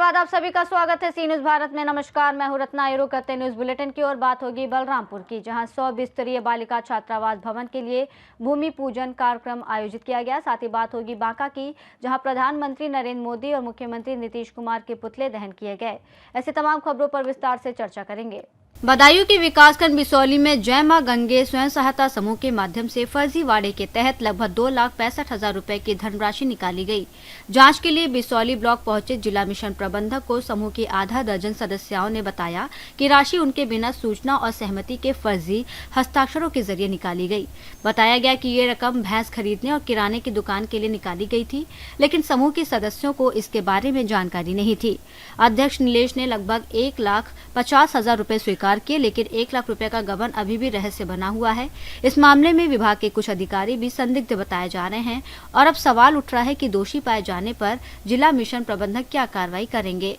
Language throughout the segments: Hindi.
बाद आप सभी का स्वागत है सी न्यूज भारत में। नमस्कार, मैं हूं रत्ना। आयोग करते न्यूज बुलेटिन की ओर बात होगी बलरामपुर की, जहां 100 बिस्तरीय बालिका छात्रावास भवन के लिए भूमि पूजन कार्यक्रम आयोजित किया गया। साथ ही बात होगी बांका की, जहां प्रधानमंत्री नरेंद्र मोदी और मुख्यमंत्री नीतीश कुमार के पुतले दहन किए गए। ऐसी तमाम खबरों पर विस्तार से चर्चा करेंगे। बदायूं के विकासखंड बिसौली में जय मां गंगे स्वयं सहायता समूह के माध्यम से फर्जीवाड़े के तहत लगभग 2,65,000 रुपए की धनराशि निकाली गई। जांच के लिए बिसौली ब्लॉक पहुंचे जिला मिशन प्रबंधक को समूह की आधा दर्जन सदस्यों ने बताया कि राशि उनके बिना सूचना और सहमति के फर्जी हस्ताक्षरों के जरिए निकाली गई। बताया गया कि ये रकम भैंस खरीदने और किराने की दुकान के लिए निकाली गई थी, लेकिन समूह के सदस्यों को इसके बारे में जानकारी नहीं थी। अध्यक्ष नीलेश ने लगभग 1,50,000 रुपए स्वीकार किए, लेकिन 1 लाख रुपए का गबन अभी भी रहस्य बना हुआ है। इस मामले में विभाग के कुछ अधिकारी भी संदिग्ध बताए जा रहे हैं और अब सवाल उठ रहा है कि दोषी पाए जाने पर जिला मिशन प्रबंधक क्या कार्रवाई करेंगे।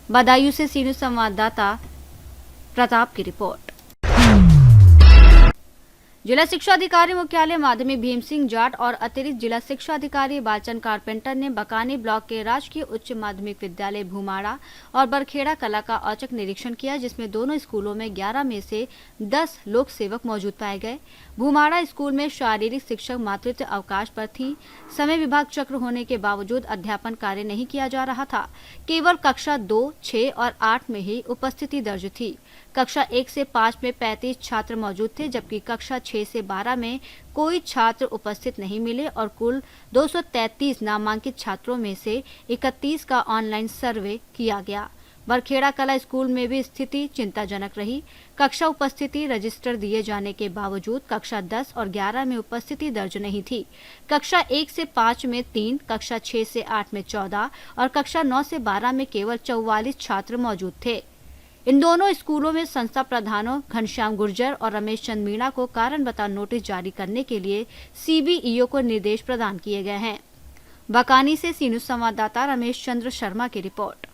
बदायूं से सी न्यूज संवाददाता प्रताप की रिपोर्ट। जिला शिक्षा अधिकारी मुख्यालय माध्यमिक भीम सिंह जाट और अतिरिक्त जिला शिक्षा अधिकारी बालचंद कारपेंटर ने बकानी ब्लॉक के राजकीय उच्च माध्यमिक विद्यालय भूमाड़ा और बरखेड़ा कला का औचक निरीक्षण किया, जिसमें दोनों स्कूलों में 11 में से 10 लोक सेवक मौजूद पाए गए। भूमाड़ा स्कूल में शारीरिक शिक्षक मातृत्व अवकाश पर थी। समय विभाग चक्र होने के बावजूद अध्यापन कार्य नहीं किया जा रहा था। केवल कक्षा 2, 6 और 8 में ही उपस्थिति दर्ज थी। कक्षा 1 से 5 में 35 छात्र मौजूद थे, जबकि कक्षा 6 से 12 में कोई छात्र उपस्थित नहीं मिले और कुल 233 नामांकित छात्रों में से 31 का ऑनलाइन सर्वे किया गया। बरखेड़ा कला स्कूल में भी स्थिति चिंताजनक रही। कक्षा उपस्थिति रजिस्टर दिए जाने के बावजूद कक्षा 10 और 11 में उपस्थिति दर्ज नहीं थी। कक्षा 1 से 5 में 3, कक्षा 6 से 8 में 14 और कक्षा 9 से 12 में केवल 44 छात्र मौजूद थे। इन दोनों स्कूलों में संस्था प्रधानों घनश्याम गुर्जर और रमेश चंद मीणा को कारण बताओ नोटिस जारी करने के लिए सीबीईओ को निर्देश प्रदान किए गए हैं। बकानी से सी न्यूज संवाददाता रमेश चंद्र शर्मा की रिपोर्ट।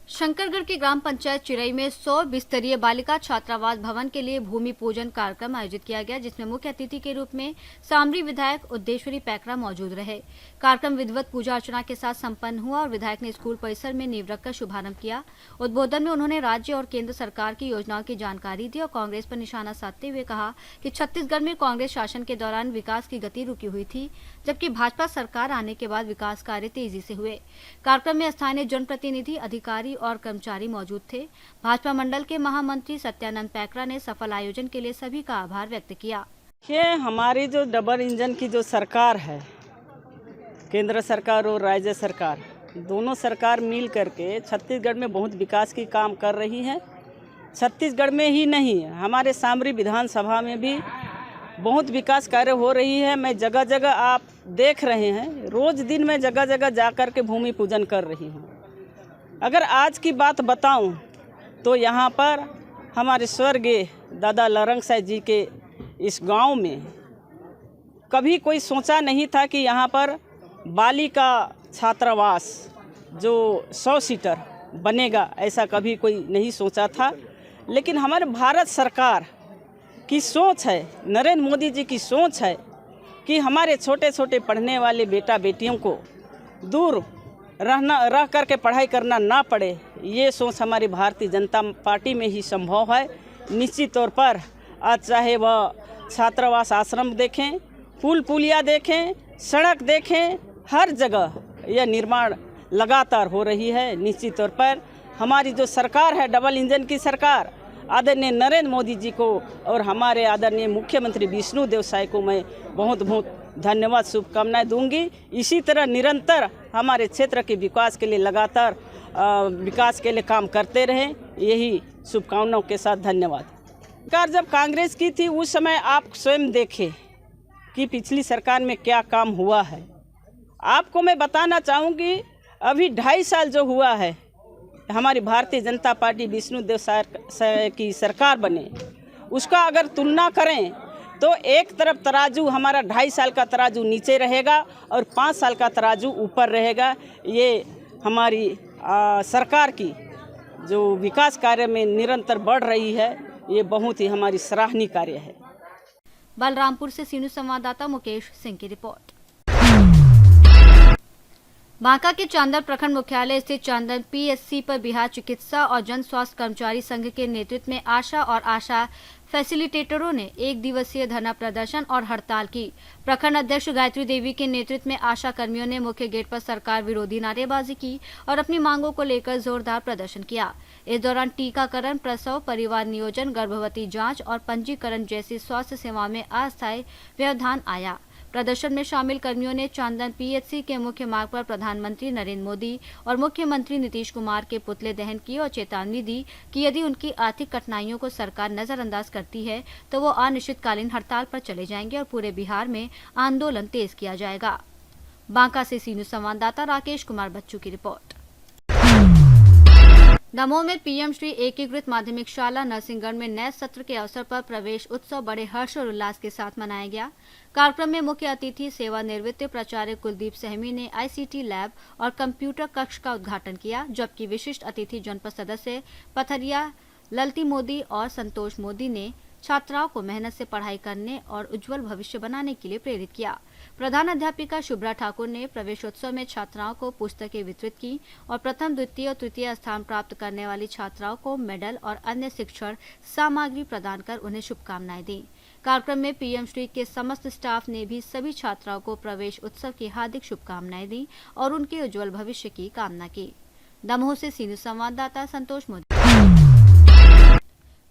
शंकरगढ़ की ग्राम पंचायत चिरई में 100 बिस्तरीय बालिका छात्रावास भवन के लिए भूमि पूजन कार्यक्रम आयोजित किया गया, जिसमें मुख्य अतिथि के रूप में सामरी विधायक उद्देश्वरी पैकरा मौजूद रहे। कार्यक्रम विधिवत पूजा अर्चना के साथ संपन्न हुआ और विधायक ने स्कूल परिसर में नींव रखकर शुभारंभ किया। उद्बोधन में उन्होंने राज्य और केंद्र सरकार की योजनाओं की जानकारी दी और कांग्रेस पर निशाना साधते हुए कहा कि छत्तीसगढ़ में कांग्रेस शासन के दौरान विकास की गति रुकी हुई थी, जबकि भाजपा सरकार आने के बाद विकास कार्य तेजी से हुए। कार्यक्रम में स्थानीय जनप्रतिनिधि, अधिकारी और कर्मचारी मौजूद थे। भाजपा मंडल के महामंत्री सत्यानंद पैकरा ने सफल आयोजन के लिए सभी का आभार व्यक्त किया। ये हमारी जो डबल इंजन की जो सरकार है, केंद्र सरकार और राज्य सरकार, दोनों सरकार मिल करके छत्तीसगढ़ में बहुत विकास की काम कर रही है। छत्तीसगढ़ में ही नहीं, हमारे सामरी विधानसभा में भी बहुत विकास कार्य हो रही है। मैं जगह जगह आप देख रहे हैं, रोज दिन में जगह जगह जा कर के भूमि पूजन कर रही हूँ। अगर आज की बात बताऊं तो यहाँ पर हमारे स्वर्गीय दादा लरंग साह जी के इस गांव में कभी कोई सोचा नहीं था कि यहाँ पर बालिका छात्रावास जो 100 सीटर बनेगा, ऐसा कभी कोई नहीं सोचा था। लेकिन हमारे भारत सरकार की सोच है, नरेंद्र मोदी जी की सोच है कि हमारे छोटे छोटे पढ़ने वाले बेटा बेटियों को दूर रह करके पढ़ाई करना ना पड़े। ये सोच हमारी भारतीय जनता पार्टी में ही संभव है। निश्चित तौर पर आज चाहे वह छात्रावास आश्रम देखें, पुल पुलिया देखें, सड़क देखें, हर जगह यह निर्माण लगातार हो रही है। निश्चित तौर पर हमारी जो सरकार है, डबल इंजन की सरकार, आदरणीय नरेंद्र मोदी जी को और हमारे आदरणीय मुख्यमंत्री विष्णुदेव साय को मैं बहुत बहुत धन्यवाद, शुभकामनाएं दूंगी। इसी तरह निरंतर हमारे क्षेत्र के विकास के लिए लगातार विकास के लिए काम करते रहें, यही शुभकामनाओं के साथ धन्यवाद। सरकार जब कांग्रेस की थी उस समय आप स्वयं देखें कि पिछली सरकार में क्या काम हुआ है। आपको मैं बताना चाहूँगी, अभी 2.5 साल जो हुआ है हमारी भारतीय जनता पार्टी विष्णुदेव साय की सरकार बने, उसका अगर तुलना करें तो एक तरफ तराजू हमारा 2.5 साल का तराजू नीचे रहेगा और 5 साल का तराजू ऊपर रहेगा। ये हमारी सरकार की जो विकास कार्य में निरंतर बढ़ रही है, ये बहुत ही हमारी सराहनीय कार्य है। बलरामपुर से सी न्यूज संवाददाता मुकेश सिंह की रिपोर्ट। बांका के चांदर प्रखंड मुख्यालय स्थित चांदर पीएससी पर बिहार चिकित्सा और जन स्वास्थ्य कर्मचारी संघ के नेतृत्व में आशा और आशा फैसिलिटेटरों ने एक दिवसीय धरना प्रदर्शन और हड़ताल की। प्रखंड अध्यक्ष गायत्री देवी के नेतृत्व में आशा कर्मियों ने मुख्य गेट पर सरकार विरोधी नारेबाजी की और अपनी मांगों को लेकर जोरदार प्रदर्शन किया। इस दौरान टीकाकरण, प्रसव, परिवार नियोजन, गर्भवती जांच और पंजीकरण जैसी स्वास्थ्य सेवाओं में अस्थायी व्यवधान आया। प्रदर्शन में शामिल कर्मियों ने चांदन पीएचसी के मुख्य मार्ग पर प्रधानमंत्री नरेंद्र मोदी और मुख्यमंत्री नीतीश कुमार के पुतले दहन किए और चेतावनी दी कि यदि उनकी आर्थिक कठिनाइयों को सरकार नजरअंदाज करती है तो वो अनिश्चितकालीन हड़ताल पर चले जाएंगे और पूरे बिहार में आंदोलन तेज किया जाएगा। बांका से सी न्यूज संवाददाता राकेश कुमार बच्चू की रिपोर्ट। दमोह में पीएम श्री एकीकृत माध्यमिक शाला नरसिंहगढ़ में नए सत्र के अवसर पर प्रवेश उत्सव बड़े हर्ष और उल्लास के साथ मनाया गया। कार्यक्रम में मुख्य अतिथि सेवानिवृत्त प्राचार्य कुलदीप सहमी ने आईसीटी लैब और कंप्यूटर कक्ष का उद्घाटन किया, जबकि विशिष्ट अतिथि जनपद सदस्य पथरिया ललती मोदी और संतोष मोदी ने छात्राओं को मेहनत से पढ़ाई करने और उज्जवल भविष्य बनाने के लिए प्रेरित किया। प्रधान अध्यापिका शुभ्रा ठाकुर ने प्रवेशोत्सव में छात्राओं को पुस्तकें वितरित की और प्रथम, द्वितीय और तृतीय स्थान प्राप्त करने वाली छात्राओं को मेडल और अन्य शिक्षण सामग्री प्रदान कर उन्हें शुभकामनाएं दी। कार्यक्रम में पीएम श्री के समस्त स्टाफ ने भी सभी छात्राओं को प्रवेश उत्सव की हार्दिक शुभकामनाएं दी और उनके उज्जवल भविष्य की कामना की। दमोह से सी न्यूज संवाददाता संतोष मोदी।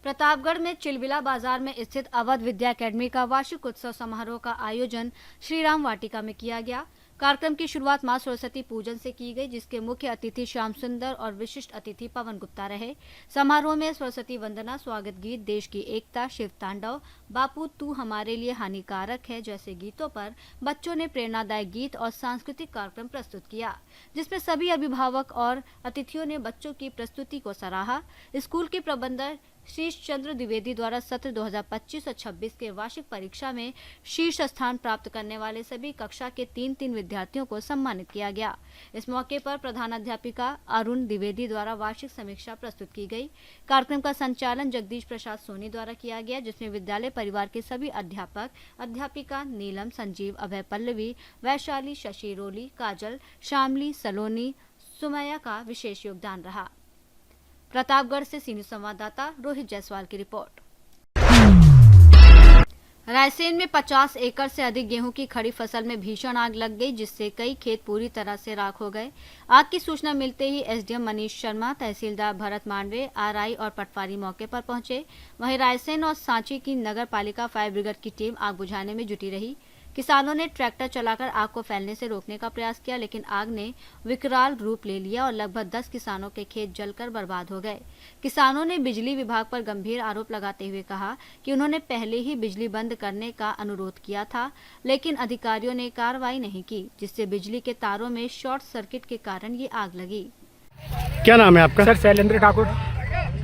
प्रतापगढ़ में चिलबिला बाजार में स्थित अवध विद्या अकेडमी का वार्षिक उत्सव समारोह का आयोजन श्रीराम वाटिका में किया गया। कार्यक्रम की शुरुआत मां सरस्वती पूजन से की गई, जिसके मुख्य अतिथि श्याम सुंदर और विशिष्ट अतिथि पवन गुप्ता रहे। समारोह में सरस्वती वंदना, स्वागत गीत, देश की एकता, शिव तांडव, बापू तू हमारे लिए हानिकारक है जैसे गीतों पर बच्चों ने प्रेरणादायक गीत और सांस्कृतिक कार्यक्रम प्रस्तुत किया, जिसमें सभी अभिभावक और अतिथियों ने बच्चों की प्रस्तुति को सराहा। स्कूल के प्रबंधक शीश चंद्र द्विवेदी द्वारा सत्र 2025 और 26 के वार्षिक परीक्षा में शीर्ष स्थान प्राप्त करने वाले सभी कक्षा के 3 विद्यार्थियों को सम्मानित किया गया। इस मौके पर प्रधानाध्यापिका अरुण द्विवेदी द्वारा वार्षिक समीक्षा प्रस्तुत की गई। कार्यक्रम का संचालन जगदीश प्रसाद सोनी द्वारा किया गया, जिसमें विद्यालय परिवार के सभी अध्यापक, अध्यापिका नीलम, संजीव, अभय, पल्लवी, वैशाली, शशि, रोली, काजल, शामली, सलोनी, सुमैया का विशेष योगदान रहा। प्रतापगढ़ से सी न्यूज संवाददाता रोहित जायसवाल की रिपोर्ट। रायसेन में 50 एकड़ से अधिक गेहूं की खड़ी फसल में भीषण आग लग गई, जिससे कई खेत पूरी तरह से राख हो गए। आग की सूचना मिलते ही एसडीएम मनीष शर्मा, तहसीलदार भरत मांडवे, आरआई और पटवारी मौके पर पहुंचे। वहीं रायसेन और सांची की नगर पालिका फायर ब्रिगेड की टीम आग बुझाने में जुटी रही। किसानों ने ट्रैक्टर चलाकर आग को फैलने से रोकने का प्रयास किया, लेकिन आग ने विकराल रूप ले लिया और लगभग 10 किसानों के खेत जलकर बर्बाद हो गए। किसानों ने बिजली विभाग पर गंभीर आरोप लगाते हुए कहा कि उन्होंने पहले ही बिजली बंद करने का अनुरोध किया था, लेकिन अधिकारियों ने कार्रवाई नहीं की, जिससे बिजली के तारों में शॉर्ट सर्किट के कारण ये आग लगी। क्या नाम है आपका? सर शैलेंद्र ठाकुर।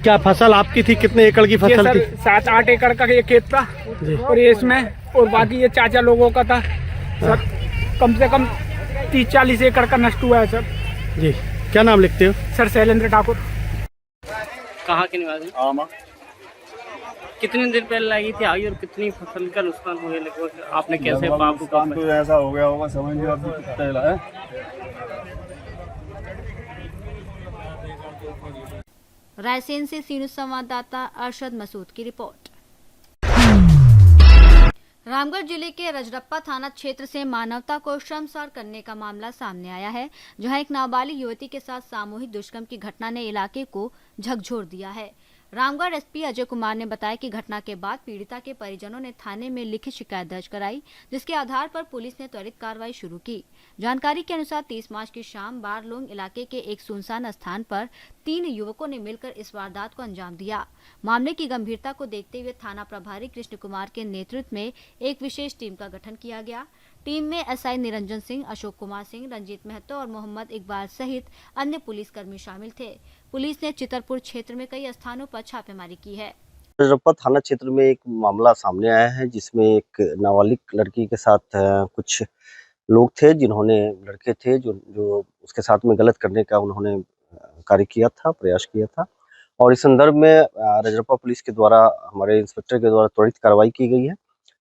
क्या फसल आपकी थी? कितने एकड़ की फसल थी? 7-8 एकड़ का ये खेत था और ये इसमें और बाकी ये चाचा लोगों का था सर। कम से कम 30-40 एकड़ का नष्ट हुआ है सर। जी, क्या नाम लिखते हो? सर शैलेंद्र ठाकुर। कहाँ के निवासी? आमा। कितने दिन पहले लगी थी आग और कितनी फसल का नुकसान हुआ लगभग? आपने कैसे बाबू का तो ऐसा हो गया होगा, समझ लीजिए आप कितना है। रायसेन से सी न्यूज संवाददाता अरशद मसूद की रिपोर्ट। रामगढ़ जिले के रजरप्पा थाना क्षेत्र से मानवता को शर्मसार करने का मामला सामने आया है, जहां एक नाबालिग युवती के साथ सामूहिक दुष्कर्म की घटना ने इलाके को झकझोर दिया है। रामगढ़ एसपी अजय कुमार ने बताया कि घटना के बाद पीड़िता के परिजनों ने थाने में लिखित शिकायत दर्ज कराई, जिसके आधार पर पुलिस ने त्वरित कार्रवाई शुरू की। जानकारी के अनुसार 30 मार्च की शाम बारलोंग इलाके के एक सुनसान स्थान पर 3 युवकों ने मिलकर इस वारदात को अंजाम दिया। मामले की गंभीरता को देखते हुए थाना प्रभारी कृष्ण कुमार के नेतृत्व में एक विशेष टीम का गठन किया गया। टीम में एसआई निरंजन सिंह, अशोक कुमार सिंह, रंजीत महतो और मोहम्मद इकबाल सहित अन्य पुलिसकर्मी शामिल थे। पुलिस ने चितरपुर क्षेत्र में कई स्थानों पर छापेमारी की है। रजरप्पा थाना क्षेत्र में एक मामला सामने आया है, जिसमें एक नाबालिग लड़की के साथ कुछ लोग थे, लड़के थे जो उसके साथ में गलत करने का उन्होंने कार्य किया था, प्रयास किया था। और इस संदर्भ में रजरप्पा पुलिस के द्वारा, हमारे इंस्पेक्टर के द्वारा त्वरित कार्रवाई की गई है।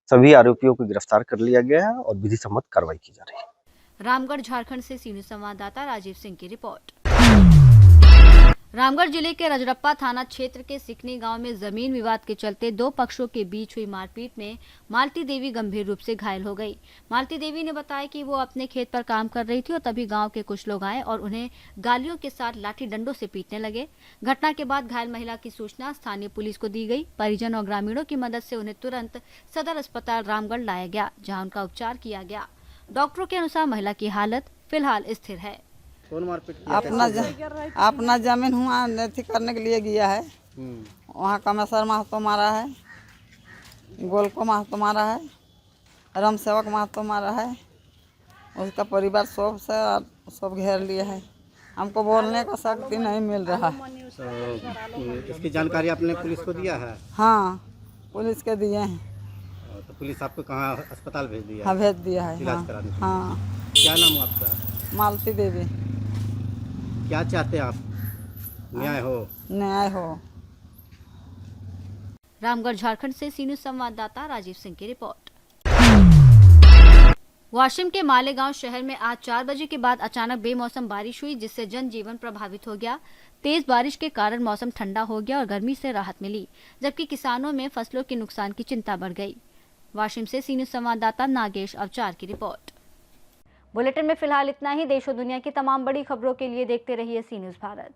सभी आरोपियों को गिरफ्तार कर लिया गया है और विधि सम्मत कार्रवाई की जा रही है। रामगढ़ झारखंड से सी न्यूज़ संवाददाता राजीव सिंह की रिपोर्ट। रामगढ़ जिले के रजरप्पा थाना क्षेत्र के सिकनी गांव में जमीन विवाद के चलते दो पक्षों के बीच हुई मारपीट में मालती देवी गंभीर रूप से घायल हो गई। मालती देवी ने बताया कि वो अपने खेत पर काम कर रही थी और तभी गांव के कुछ लोग आए और उन्हें गालियों के साथ लाठी डंडों से पीटने लगे। घटना के बाद घायल महिला की सूचना स्थानीय पुलिस को दी गई। परिजन और ग्रामीणों की मदद से उन्हें तुरंत सदर अस्पताल रामगढ़ लाया गया, जहाँ उनका उपचार किया गया। डॉक्टरों के अनुसार महिला की हालत फिलहाल स्थिर है। अपना जमीन हुआ अथी करने के लिए गया है। वहाँ कमेसर महतो मारा है, गोलको महतो मारा है, राम सेवक महतो मारा है। उसका परिवार सब घेर लिए है। हमको बोलने का शक्ति नहीं मिल रहा है। तो इसकी जानकारी आपने पुलिस को दिया है? हाँ, पुलिस के दिए हैं। तो पुलिस आपको कहाँ अस्पताल भेज दिया? हाँ, भेज दिया है। इलाज कराने के लिए। हाँ। क्या नाम है आपका? मालती देवी। क्या चाहते हैं आप? न्याय हो? न्याय हो। रामगढ़ झारखंड से सी न्यूज़ संवाददाता राजीव सिंह की रिपोर्ट। वाशिम के मालेगांव शहर में आज 4 बजे के बाद अचानक बेमौसम बारिश हुई, जिससे जनजीवन प्रभावित हो गया। तेज बारिश के कारण मौसम ठंडा हो गया और गर्मी से राहत मिली, जबकि किसानों में फसलों के नुकसान की चिंता बढ़ गई। वाशिम से सी न्यूज़ संवाददाता नागेश अवचार की रिपोर्ट। बुलेटिन में फिलहाल इतना ही। देश और दुनिया की तमाम बड़ी खबरों के लिए देखते रहिए सी न्यूज़ भारत।